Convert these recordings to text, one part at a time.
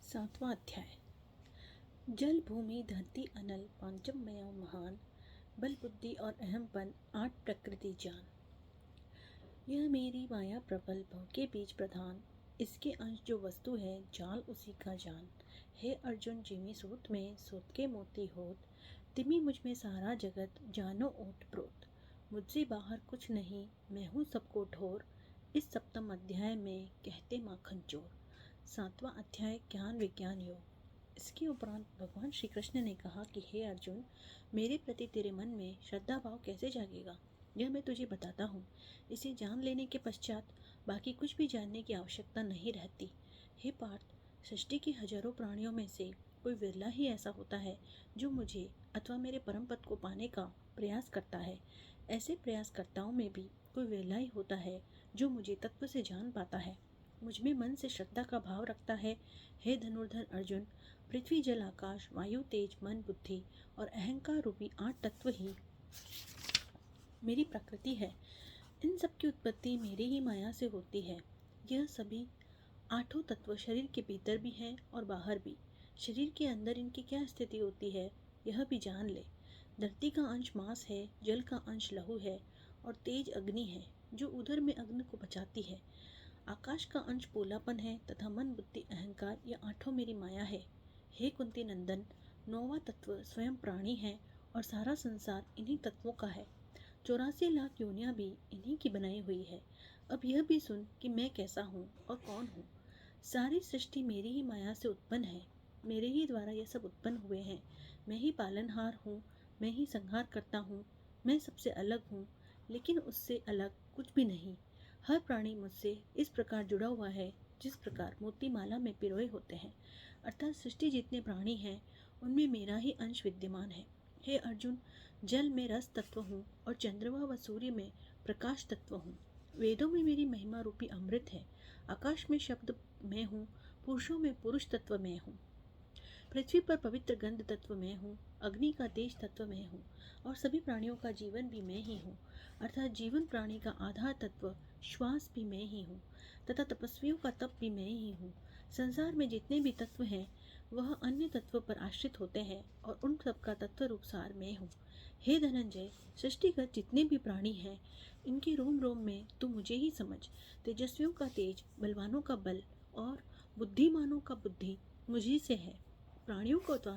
सातवां अध्याय। जल भूमि धरती अनल पांचममय महान, बल बुद्धि और अहमपन आठ प्रकृति जान। यह मेरी माया प्रबल भव के बीच प्रधान, इसके अंश जो वस्तु है जाल उसी का जान। हे अर्जुन जिमी सूत में सूत के मोती होत, तिमी मुझ में सारा जगत जानो ओत प्रोत। मुझसे बाहर कुछ नहीं मैं हूँ सबको ठोर, इस सप्तम अध्याय में कहते माखन चोर। सातवां अध्याय ज्ञान विज्ञान योग। इसके उपरांत भगवान श्री कृष्ण ने कहा कि हे अर्जुन, मेरे प्रति तेरे मन में श्रद्धा भाव कैसे जागेगा यह मैं तुझे बताता हूँ। इसे जान लेने के पश्चात बाकी कुछ भी जानने की आवश्यकता नहीं रहती। हे पार्थ, सृष्टि के हजारों प्राणियों में से कोई विरला ही ऐसा होता है जो मुझे अथवा मेरे परम पद को पाने का प्रयास करता है। ऐसे प्रयासकर्ताओं में भी कोई विरला ही होता है जो मुझे तत्व से जान पाता है, मुझ में मन से श्रद्धा का भाव रखता है। हे धनुर्धर अर्जुन, पृथ्वी जल आकाश वायु तेज मन बुद्धि और अहंकार रूपी आठ तत्व ही मेरी प्रकृति है। इन सब की उत्पत्ति मेरी ही माया से होती है। यह सभी आठों तत्व शरीर के भीतर भी हैं और बाहर भी। शरीर के अंदर इनकी क्या स्थिति होती है यह भी जान ले। धरती का अंश मांस है, जल का अंश लहू है और तेज अग्नि है जो उधर में अग्नि को बचाती है। आकाश का अंश पोलापन है तथा मन बुद्धि अहंकार यह आठों मेरी माया है। हे कुंती नंदन, नौवां तत्व स्वयं प्राणी है और सारा संसार इन्हीं तत्वों का है। 84 लाख योनियां भी इन्हीं की बनाई हुई है। अब यह भी सुन कि मैं कैसा हूँ और कौन हूँ। सारी सृष्टि मेरी ही माया से उत्पन्न है, मेरे ही द्वारा यह सब उत्पन्न हुए हैं। मैं ही पालनहार हूँ, मैं ही संहार करता हूँ। मैं सबसे अलग हूँ, लेकिन उससे अलग कुछ भी नहीं। हर प्राणी मुझसे इस प्रकार जुड़ा हुआ है जिस प्रकार मोती माला में पिरोए होते हैं। अर्थात सृष्टि जितने प्राणी हैं उनमें मेरा ही अंश विद्यमान है। हे अर्जुन, जल में रस तत्व हूँ और चंद्रमा व सूर्य में प्रकाश तत्व हूँ। वेदों में मेरी महिमा रूपी अमृत है। आकाश में शब्द मैं हूँ, पुरुषों में पुरुष तत्व मैं हूँ। पृथ्वी पर पवित्र गंध तत्व मैं हूँ, अग्नि का तेज तत्व मैं हूँ और सभी प्राणियों का जीवन भी मैं ही हूँ। अर्थात जीवन प्राणी का आधार तत्व श्वास भी मैं ही हूँ तथा तपस्वियों का तप भी मैं ही हूँ। संसार में जितने भी तत्व हैं वह अन्य तत्व पर आश्रित होते हैं और उन सब का तत्व रूप सार मैं हूँ। हे धनंजय, सृष्टिगत जितने भी प्राणी हैं इनके रोम रोम में तू मुझे ही समझ। तेजस्वियों का तेज, बलवानों का बल और बुद्धिमानों का बुद्धि मुझी से है। प्राणियों को तो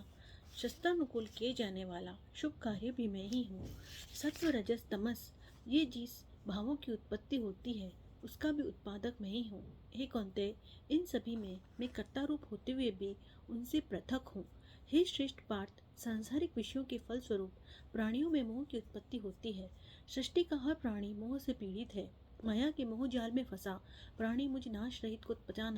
शस्त्रानुकूल किए जाने वाला शुभ कार्य भी मैं ही हूँ। सत्व रजस तमस ये जिस भावों की उत्पत्ति होती है उसका भी उत्पादक मैं ही हूँ। हे कौन्तेय, इन सभी में मैं कर्ता रूप होते हुए भी उनसे पृथक हूँ। हे श्रेष्ठ पार्थ, सांसारिक विषयों के फलस्वरूप प्राणियों में मोह की उत्पत्ति होती है। सृष्टि का हर प्राणी मोह से पीड़ित है। माया के मोह जाल में फंसा प्राणी मुझ नाश रहित को पहचान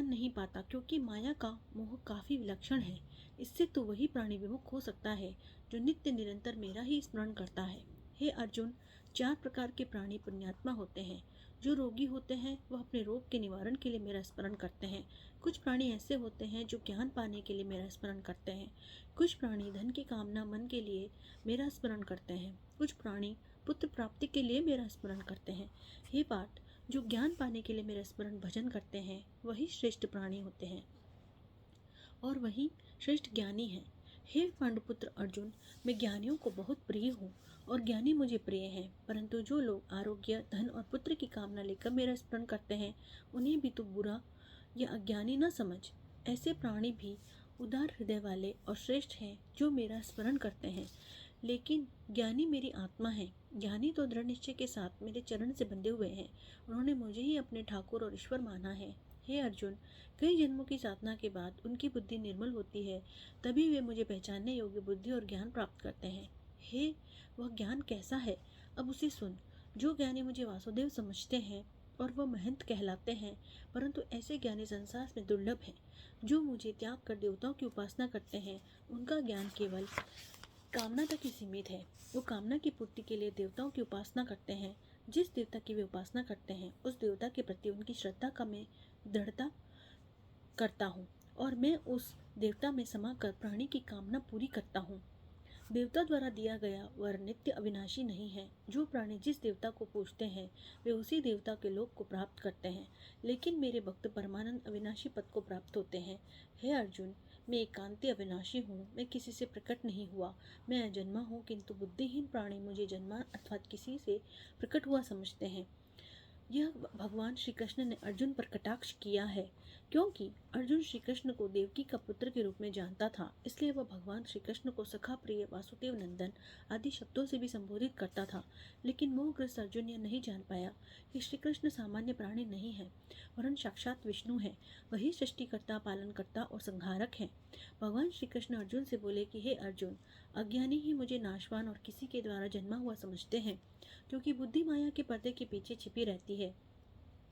नहीं पाता क्योंकि माया का मोह काफी विलक्षण है। इससे तो वही प्राणी विमुख हो सकता है जो नित्य निरंतर मेरा ही स्मरण करता है। हे अर्जुन, 4 प्रकार के प्राणी पुण्यात्मा होते हैं। जो रोगी होते हैं वह अपने रोग के निवारण के लिए मेरा स्मरण करते हैं। कुछ प्राणी ऐसे होते हैं जो ज्ञान पाने के लिए मेरा स्मरण करते हैं। कुछ प्राणी धन की कामना मन के लिए मेरा स्मरण करते हैं। कुछ प्राणी पुत्र प्राप्ति के लिए मेरा स्मरण करते हैं। हे पार्थ, जो ज्ञान पाने के लिए मेरा स्मरण भजन करते हैं वही श्रेष्ठ प्राणी होते हैं और वही श्रेष्ठ ज्ञानी हैं। हे पांडुपुत्र अर्जुन, मैं ज्ञानियों को बहुत प्रिय हूँ और ज्ञानी मुझे प्रिय हैं, परंतु जो लोग आरोग्य धन और पुत्र की कामना लेकर मेरा स्मरण करते हैं उन्हें भी तू बुरा या अज्ञानी न समझ। ऐसे प्राणी भी उदार हृदय वाले और श्रेष्ठ हैं जो मेरा स्मरण करते हैं, लेकिन ज्ञानी मेरी आत्मा है। ज्ञानी तो दृढ़ निश्चय के साथ मेरे चरण से बंधे हुए हैं, उन्होंने मुझे ही अपने ठाकुर और ईश्वर माना है। हे अर्जुन, कई जन्मों की साधना के बाद उनकी बुद्धि निर्मल होती है, तभी वे मुझे पहचानने योग्य बुद्धि और ज्ञान प्राप्त करते हैं। हे, वह ज्ञान कैसा है अब उसे सुन। जो ज्ञानी मुझे वासुदेव समझते हैं और वह महंत कहलाते हैं, परंतु ऐसे ज्ञानी संसार में दुर्लभ हैं। जो मुझे त्याग कर देवताओं की उपासना करते हैं उनका ज्ञान केवल कामना तक ही सीमित है। वो कामना की पूर्ति के लिए देवताओं की उपासना करते हैं। जिस देवता की वे उपासना करते हैं उस देवता के प्रति उनकी श्रद्धा का मैं दृढ़ता करता हूँ और मैं उस देवता में समाकर प्राणी की कामना पूरी करता हूँ। देवता द्वारा दिया गया वर नित्य अविनाशी नहीं है। जो प्राणी जिस देवता को पूजते हैं वे उसी देवता के लोक को प्राप्त करते हैं, लेकिन मेरे भक्त परमानंद अविनाशी पद को प्राप्त होते हैं। हे अर्जुन, मैं एकांती अविनाशी हूँ, मैं किसी से प्रकट नहीं हुआ, मैं अजन्मा हूँ, किंतु बुद्धिहीन प्राणी मुझे जन्मा अर्थात किसी से प्रकट हुआ समझते हैं। यह भगवान श्री कृष्ण ने अर्जुन पर कटाक्ष किया है, क्योंकि अर्जुन श्री कृष्ण को देवकी का पुत्र के रूप में जानता था, इसलिए वह भगवान श्री कृष्ण को सखा प्रिय, वासुदेव नंदन आदि शब्दों से भी संबोधित करता था। लेकिन मोहग्रस्त अर्जुन यह नहीं जान पाया कि श्री कृष्ण सामान्य प्राणी नहीं है, वरन साक्षात विष्णु है। वही सृष्टिकर्ता, पालनकर्ता और संहारक है। भगवान श्री कृष्ण अर्जुन से बोले कि हे अर्जुन, अज्ञानी ही मुझे नाशवान और किसी के द्वारा जन्मा हुआ समझते हैं, क्योंकि बुद्धि माया के पर्दे के पीछे छिपी रहती है।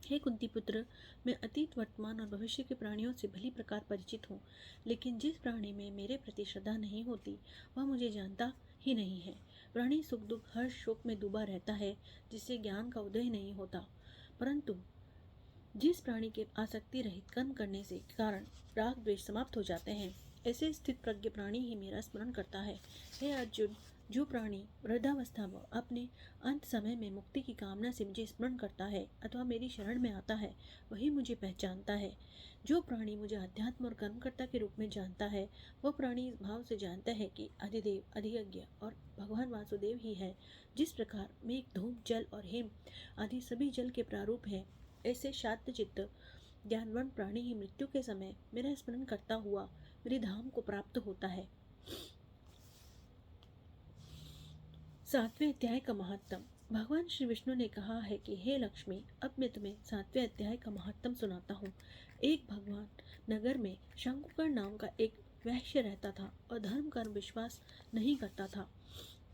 हे कुंती पुत्र, मैं अतीत, वर्तमान और भविष्य के प्राणियों से भली प्रकार परिचित हूँ, लेकिन जिस प्राणी में मेरे प्रति श्रद्धा नहीं होती वह मुझे जानता ही नहीं है। प्राणी सुख दुख हर्ष शोक में डूबा रहता है, जिससे ज्ञान का उदय नहीं होता। परंतु जिस प्राणी के आसक्ति रहित कर्म करने से कारण राग द्वेष समाप्त हो जाते हैं, ऐसे स्थित प्रज्ञ प्राणी ही मेरा स्मरण करता है। हे अर्जुन, जो प्राणी वृद्धावस्था व अपने अंत समय में मुक्ति की कामना से मुझे स्मरण करता है अथवा मेरी शरण में आता है, वही मुझे पहचानता है। जो प्राणी मुझे अध्यात्म और कर्मकर्ता के रूप में जानता है, वह प्राणी इस भाव से जानता है कि अधिदेव, अधियज्ञ और भगवान वासुदेव ही है। जिस प्रकार मेघ, धूप, जल और हिम आदि सभी जल के प्रारूप है, ऐसे शांत चित्त ज्ञानवान प्राणी ही मृत्यु के समय मेरा स्मरण करता हुआ मेरे धाम को प्राप्त होता है। 7वें अध्याय का महात्म। भगवान श्री विष्णु ने कहा है कि हे लक्ष्मी, अब मैं तुम्हें 7वें अध्याय का महात्म सुनाता हूँ। एक भगवान नगर में शंकुकर्ण नाम का एक वैश्य रहता था और धर्म कर्म विश्वास नहीं करता था।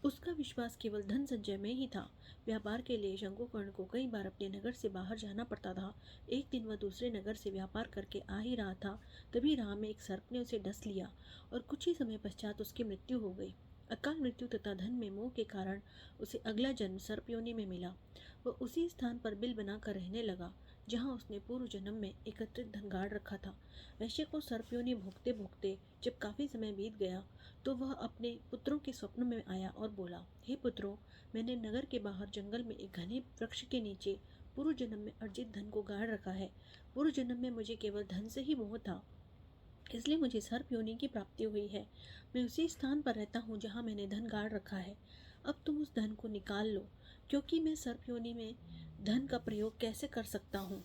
उसका विश्वास केवल धन संचय में ही था। व्यापार के लिए शंकुकर्ण को कई बार अपने नगर से बाहर जाना पड़ता था। एक दिन वह दूसरे नगर से व्यापार करके आ ही रहा था, तभी राह में एक सर्प ने उसे डस लिया और कुछ ही समय पश्चात उसकी मृत्यु हो गई। अकाल मृत्यु तथा धन में मोह के कारण उसे अगला जन्म सर्प योनि में मिला। वह उसी स्थान पर बिल बनाकर रहने लगा जहाँ उसने पूर्व जन्म में एकत्रित धन गाड़ रखा था। वैश्य को सर्प योनि भोगते भोगते जब काफी समय बीत गया तो वह अपने पुत्रों के स्वप्न में आया और बोला, हे पुत्रों, मैंने नगर के बाहर जंगल में एक घने वृक्ष के नीचे पूर्व जन्म में अर्जित धन को गाड़ रखा है। पूर्व जन्म में मुझे केवल धन से ही मोह था, इसलिए मुझे सर्प योनि की प्राप्ति हुई है। मैं उसी स्थान पर रहता हूँ जहाँ मैंने धन गाड़ रखा है। अब तुम उस धन को निकाल लो, क्योंकि मैं सर्प योनि में धन का प्रयोग कैसे कर सकता हूँ।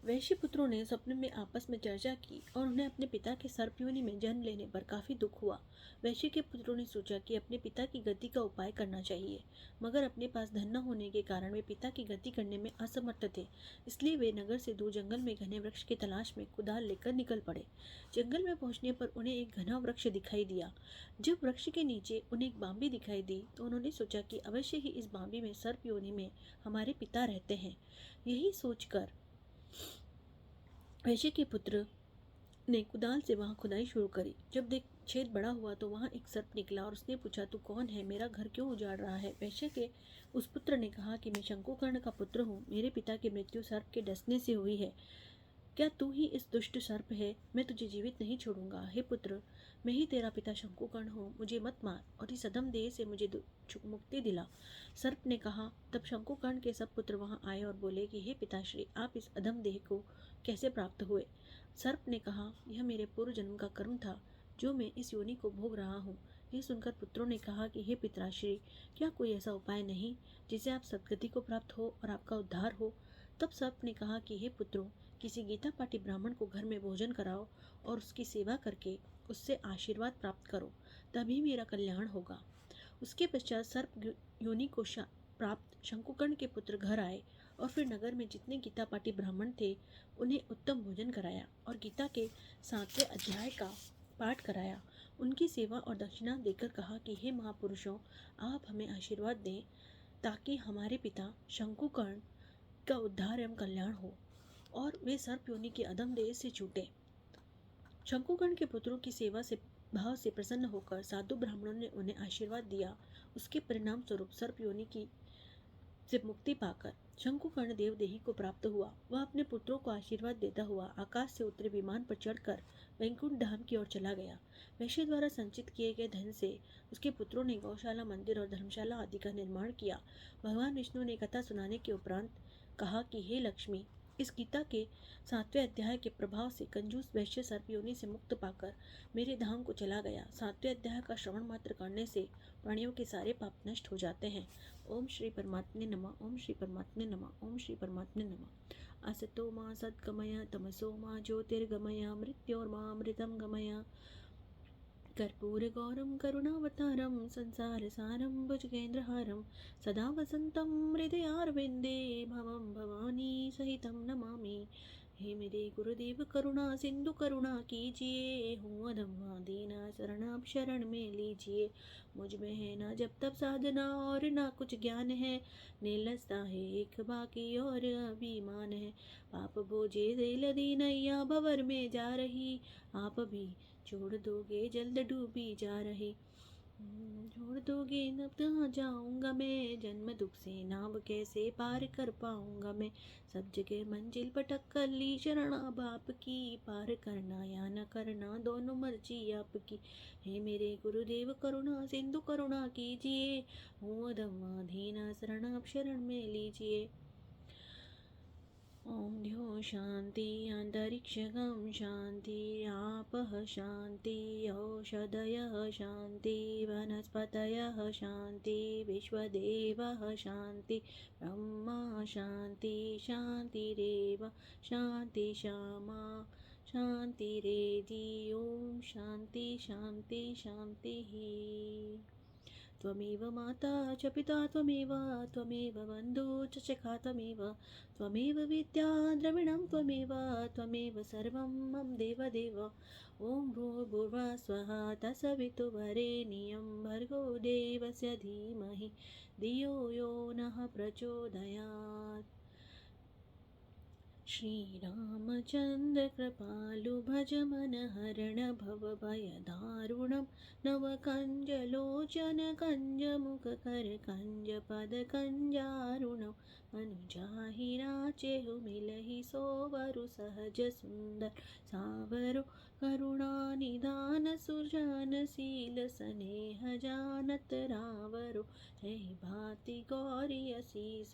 वैश्य पुत्रों ने स्वप्न में आपस में चर्चा की और उन्हें अपने पिता के सर्प योनि में जन्म लेने पर काफी दुख हुआ। वैश्य के पुत्रों ने सोचा कि अपने पिता की गति का उपाय करना चाहिए, मगर अपने पास धन न होने के कारण वे पिता की गति करने में असमर्थ थे। इसलिए वे नगर से दूर जंगल में घने वृक्ष की तलाश में कुदाल लेकर निकल पड़े। जंगल में पहुंचने पर उन्हें एक घना वृक्ष दिखाई दिया। जब वृक्ष के नीचे उन्हें एक बांबी दिखाई दी तो उन्होंने सोचा कि अवश्य ही इस बांबी में सर्प योनि में हमारे पिता रहते हैं। यही सोचकर वैश्य के पुत्र ने कुदाल से वहां खुदाई शुरू करी। जब देख छेद बड़ा हुआ तो वहां एक सर्प निकला और उसने पूछा, तू कौन है, मेरा घर क्यों उजाड़ रहा है। वैश्य के उस पुत्र ने कहा कि मैं शंकुकर्ण का पुत्र हूँ, मेरे पिता की मृत्यु सर्प के डसने से हुई है। क्या तू ही इस दुष्ट सर्प है? मैं तुझे जीवित नहीं छोड़ूंगा। हे पुत्र, मैं ही तेरा पिता शंकुकर्ण हूँ, मुझे मत मार और इस अधम देह से मुझे मुक्ति दिला। सर्प ने कहा। तब शंकुकर्ण के सब पुत्र वहां आए और बोले कि हे पिताश्री, आप इस अधम देह को कैसे प्राप्त हुए। सर्प ने कहा, यह मेरे पूर्व जन्म का कर्म था जो मैं इस योनि को भोग रहा हूँ। यह सुनकर पुत्रों ने कहा कि हे पिताश्री, क्या कोई ऐसा उपाय नहीं जिससे आप सदगति को प्राप्त हो और आपका उद्धार हो। तब सर्प ने कहा कि हे पुत्रों, किसी गीता पाठी ब्राह्मण को घर में भोजन कराओ और उसकी सेवा करके उससे आशीर्वाद प्राप्त करो, तभी मेरा कल्याण होगा। उसके पश्चात सर्प योनि को प्राप्त शंकुकर्ण के पुत्र घर आए और फिर नगर में जितने गीता पाठी ब्राह्मण थे उन्हें उत्तम भोजन कराया और गीता के 7वें अध्याय का पाठ कराया। उनकी सेवा और दक्षिणा देकर कहा कि हे महापुरुषों, आप हमें आशीर्वाद दें ताकि हमारे पिता शंकुकर्ण का उद्धार एवं कल्याण हो और वे सर्प योनि के अधम देह से छूटे। शंकुकर्ण के पुत्रों की सेवा से भाव से प्रसन्न होकर साधु ब्राह्मणों ने उन्हें आशीर्वाद दिया। उसके परिणाम स्वरूप सर्प योनि की से मुक्ति पाकर शंकुकर्ण देवदेही को प्राप्त हुआ। वह अपने पुत्रों को आशीर्वाद देता हुआ आकाश से उतरे विमान पर चढ़कर वैकुंठ धाम की ओर चला गया। वैश्य द्वारा संचित किए गए धन से उसके पुत्रों ने गौशाला, मंदिर और धर्मशाला आदि का निर्माण किया। भगवान विष्णु ने कथा सुनाने के उपरांत कहा कि हे लक्ष्मी, इस गीता के 7वें अध्याय के प्रभाव से कंजूस वैश्य सर्प योनि से मुक्त पाकर मेरे धाम को चला गया। 7वें अध्याय का श्रवण मात्र करने से प्राणियों के सारे पाप नष्ट हो जाते हैं। ओम श्री परमात्मने नमः। ओम श्री परमात्मने नमः। ओम श्री परमात्मने नमः। असतो मा सद्गमय तमसो मा ज्योतिर्गमय मृत्योर्मामृतं गमय। कर्पूरगौरं करुणावतारं संसारसारं भुजगेन्द्रहारं सदा वसन्तं हृदयारविन्दे भवं भवानी सहितं नमामि। हे मेरे गुरुदेव करुणा सिंधु करुणा कीजिए, हूँ अधम्मा दीना शरण में लीजिए। मुझ में है ना जब तब साधना और ना कुछ ज्ञान है, नीलस्ता है एक बाकी और अभिमान है। पाप बोझे दे लदी नैया भंवर में जा रही, आप भी छोड़ दोगे जल्द डूबी जा रही। छोड़ दोगे न कहाँ जाऊंगा मैं, जन्म दुख से नाव कैसे पार कर पाऊंगा मैं। सब जगह मंजिल भटक कर ली शरण अब आपकी, पार करना या न करना दोनों मर्जी आपकी। हे मेरे गुरुदेव करुणा सिंधु करुणा कीजिए, हूँ अधम्मा दीना शरण में लीजिए। ओम द्यो शांति अंतरिक्षगं शांति आपः शांति औषधयः शांति वनस्पतयः शांति विश्वदेवः शांति ब्रह्मा शांति शांतिरेव शांति क्षमा शांतिरेधि। ओम शांति शांति शांतिः। त्वमेव माता च पिता त्वमेव बन्धु च सखा त्वमेव विद्या द्रविणं त्वमेव सर्वं मम देवदेव। ॐ भूर्भुवः स्वः तत्सवितुर्वरेण्यं भर्गो देवस्य धीमहि धियो यो नः प्रचोदयात्। श्रीरामचन्द्र कृपालु भज मन हरण भव भय दारुणं नवकञ्जलोचन कञ्जमुखकर कञ्जपद कञ्जारुणं मनुजाहि राचेहु मिलहि सोवरु सहज सुंदर सावरो करुणानिधान सुरजनशील स्नेह जानत रावरो। जय भाति गौरी असीस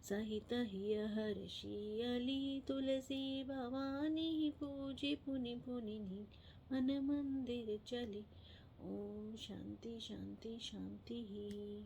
सहित हिय हर्षि अली तुलसी भवानी पूजी पुनि पुनि मन मंदिर चली। ओम शांति शांति शांति ही।